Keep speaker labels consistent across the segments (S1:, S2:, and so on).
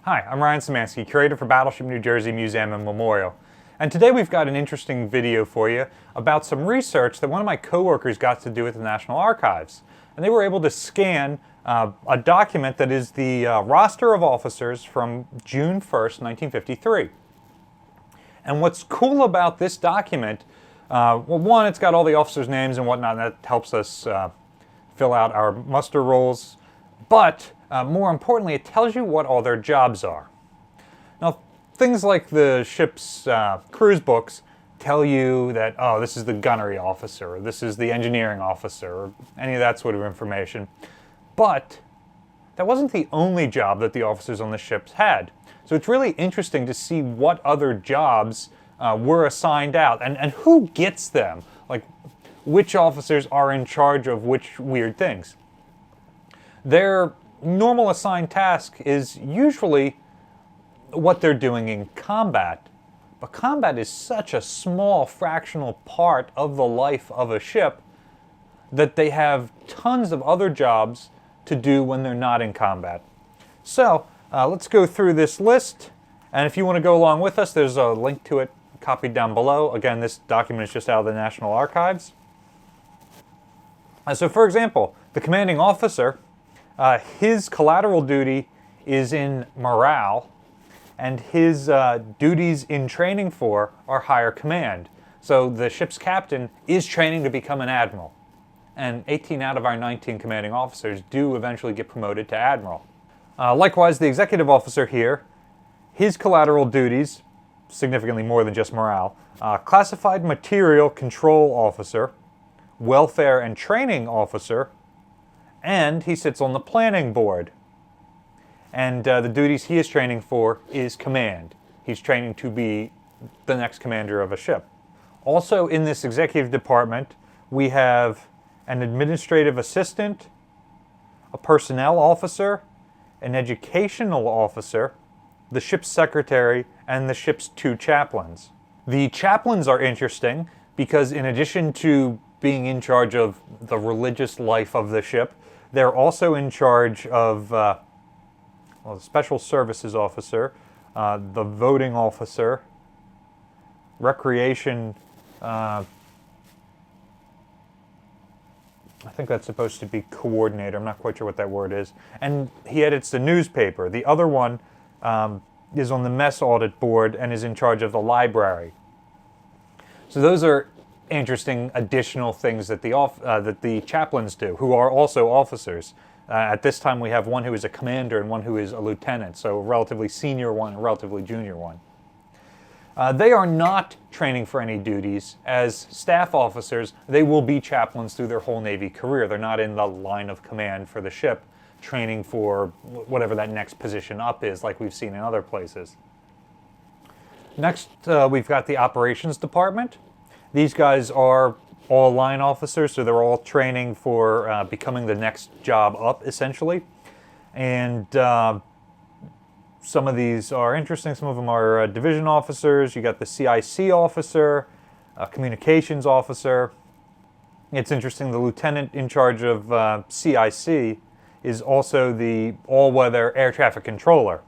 S1: Hi, I'm Ryan Szymanski, curator for Battleship New Jersey Museum and Memorial. And today we've got an interesting video for you about some research that one of my coworkers got to do at the National Archives. And they were able to scan a document that is the roster of officers from June 1st, 1953. And what's cool about this document, well, one, it's got all the officers' names and whatnot, and that helps us fill out our muster rolls. But more importantly, it tells you what all their jobs are. Now, things like the ship's cruise books tell you that, oh, this is the gunnery officer, or this is the engineering officer, or any of that sort of information. But that wasn't the only job that the officers on the ships had. So it's really interesting to see what other jobs were assigned out, and who gets them. Like, which officers are in charge of which weird things. Their normal assigned task is usually what they're doing in combat. But combat is such a small fractional part of the life of a ship that they have tons of other jobs to do when they're not in combat. So let's go through this list, and if you want to go along with us, there's a link to it copied down below. Again, this document is just out of the National Archives. So for example, the commanding officer, his collateral duty is in morale, and his duties in training for are higher command. So the ship's captain is training to become an admiral, and 18 out of our 19 commanding officers do eventually get promoted to admiral. Likewise, the executive officer here, his collateral duties, significantly more than just morale, classified material control officer, welfare and training officer, and he sits on the planning board. And the duties he is training for is command. He's training to be the next commander of a ship. Also in this executive department, we have an administrative assistant, a personnel officer, an educational officer, the ship's secretary, and the ship's 2 chaplains. The chaplains are interesting because in addition to being in charge of the religious life of the ship, they're also in charge of the special services officer, the voting officer, recreation, I think that's supposed to be coordinator, I'm not quite sure what that word is, and he edits the newspaper. The other one is on the mess audit board and is in charge of the library. So those are interesting additional things that the chaplains do, who are also officers. At this time we have one who is a commander and one who is a lieutenant, so a relatively senior one and a relatively junior one. They are not training for any duties. As staff officers, they will be chaplains through their whole Navy career. They're not in the line of command for the ship, training for whatever that next position up is, like we've seen in other places. Next, we've got the operations department. These guys are all line officers, so they're all training for becoming the next job up, essentially. And some of these are interesting. Some of them are division officers. You got the CIC officer, communications officer. It's interesting, the lieutenant in charge of CIC is also the all-weather air traffic controller.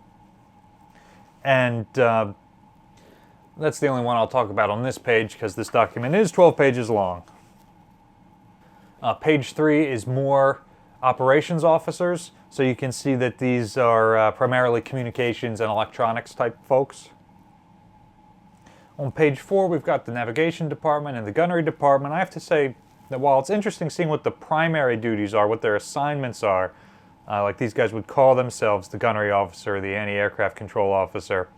S1: And that's the only one I'll talk about on this page because this document is 12 pages long. Page 3 is more operations officers, so you can see that these are primarily communications and electronics type folks. On page 4 we've got the navigation department and the gunnery department. I have to say that while it's interesting seeing what the primary duties are, what their assignments are, like these guys would call themselves the gunnery officer, the anti-aircraft control officer,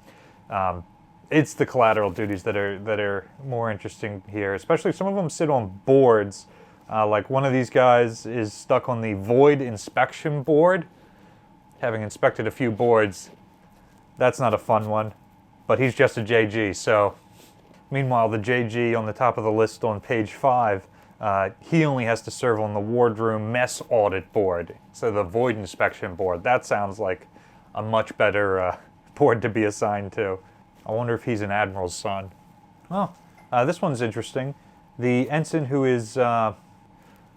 S1: it's the collateral duties that are more interesting here. Especially some of them sit on boards. Like one of these guys is stuck on the void inspection board, having inspected a few boards. That's not a fun one, but he's just a JG. So, meanwhile, the JG on the top of the list on page 5, he only has to serve on the wardroom mess audit board. So the void inspection board, that sounds like a much better board to be assigned to. I wonder if he's an admiral's son. Oh, this one's interesting. The ensign who is the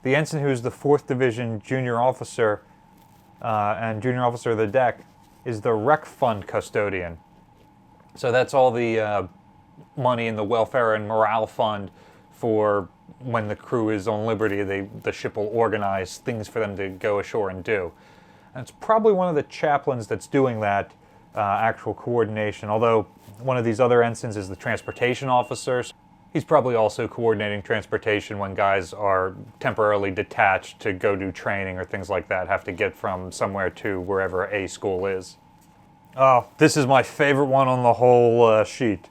S1: 4th Division junior officer and junior officer of the deck is the Rec Fund custodian. So that's all the money in the welfare and morale fund for when the crew is on liberty. The ship will organize things for them to go ashore and do. And it's probably one of the chaplains that's doing that actual coordination, although one of these other ensigns is the transportation officer. He's probably also coordinating transportation when guys are temporarily detached to go do training or things like that, have to get from somewhere to wherever a school is. Oh, this is my favorite one on the whole sheet.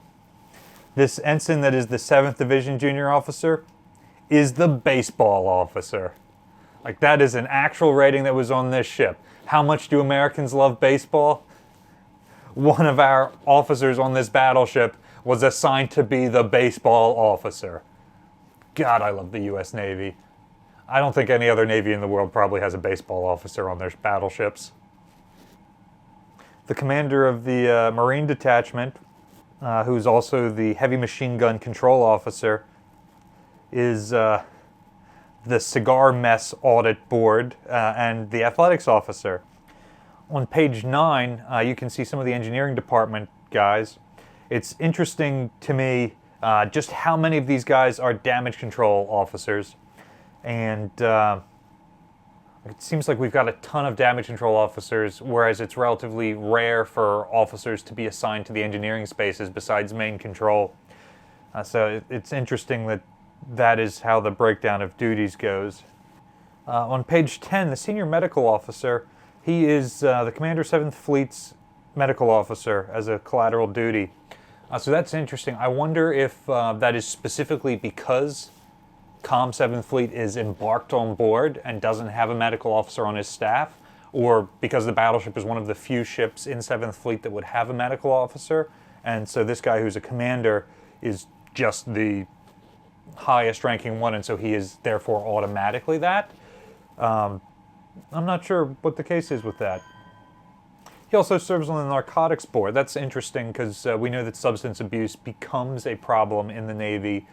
S1: This ensign that is the 7th Division Junior Officer is the baseball officer. Like, that is an actual rating that was on this ship. How much do Americans love baseball? One of our officers on this battleship was assigned to be the baseball officer. God, I love the U.S. Navy. I don't think any other Navy in the world probably has a baseball officer on their battleships. The commander of the Marine Detachment, who's also the Heavy Machine Gun Control Officer, is the Cigar Mess Audit Board and the Athletics Officer. On page 9, you can see some of the engineering department guys. It's interesting to me just how many of these guys are damage control officers. And it seems like we've got a ton of damage control officers, whereas it's relatively rare for officers to be assigned to the engineering spaces besides main control. So it's interesting that that is how the breakdown of duties goes. On page 10, the senior medical officer, he is the Commander 7th Fleet's medical officer as a collateral duty. So that's interesting. I wonder if that is specifically because Com 7th Fleet is embarked on board and doesn't have a medical officer on his staff, or because the battleship is one of the few ships in 7th Fleet that would have a medical officer, and so this guy who's a commander is just the highest ranking one, and so he is therefore automatically that. I'm not sure what the case is with that. He also serves on the narcotics board. That's interesting because we know that substance abuse becomes a problem in the Navy,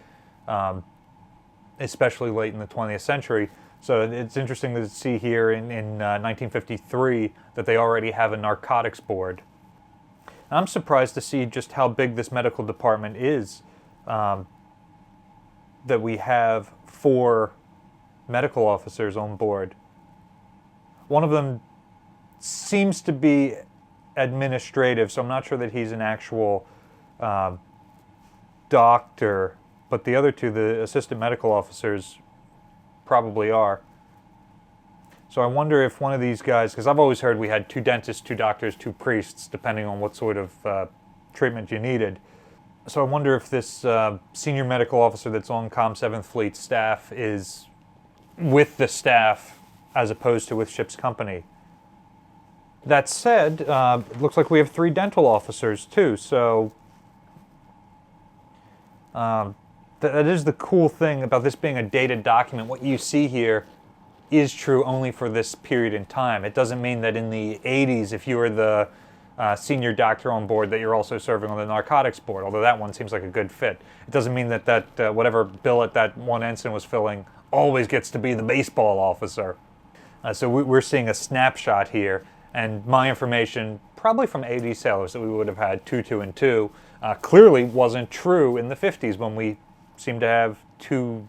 S1: especially late in the 20th century. So it's interesting to see here in 1953 that they already have a narcotics board. I'm surprised to see just how big this medical department is, that we have 4 medical officers on board. One of them seems to be administrative, so I'm not sure that he's an actual doctor, but the other 2, the assistant medical officers, probably are. So I wonder if one of these guys, because I've always heard we had 2 dentists, 2 doctors, 2 priests, depending on what sort of treatment you needed. So I wonder if this senior medical officer that's on Com 7th Fleet staff is with the staff as opposed to with ship's company. That said, it looks like we have 3 dental officers too, so that is the cool thing about this being a dated document. What you see here is true only for this period in time. It doesn't mean that in the 80s, if you were the senior doctor on board, that you're also serving on the narcotics board, although that one seems like a good fit. It doesn't mean that whatever billet that one ensign was filling always gets to be the baseball officer. So we're seeing a snapshot here, and my information, probably from 80 sailors, that we would have had 2, 2, and 2, clearly wasn't true in the 50s when we seemed to have 2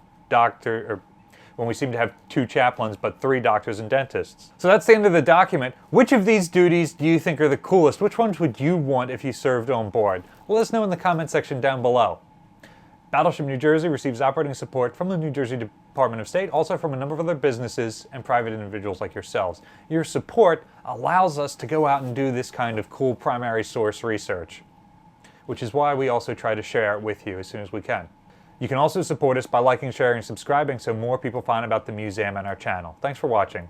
S1: chaplains, but 3 doctors and dentists. So that's the end of the document. Which of these duties do you think are the coolest? Which ones would you want if you served on board? Let us know in the comment section down below. Battleship New Jersey receives operating support from the New Jersey Department of State, also from a number of other businesses and private individuals like yourselves. Your support allows us to go out and do this kind of cool primary source research, which is why we also try to share it with you as soon as we can. You can also support us by liking, sharing, and subscribing so more people find about the museum and our channel. Thanks for watching.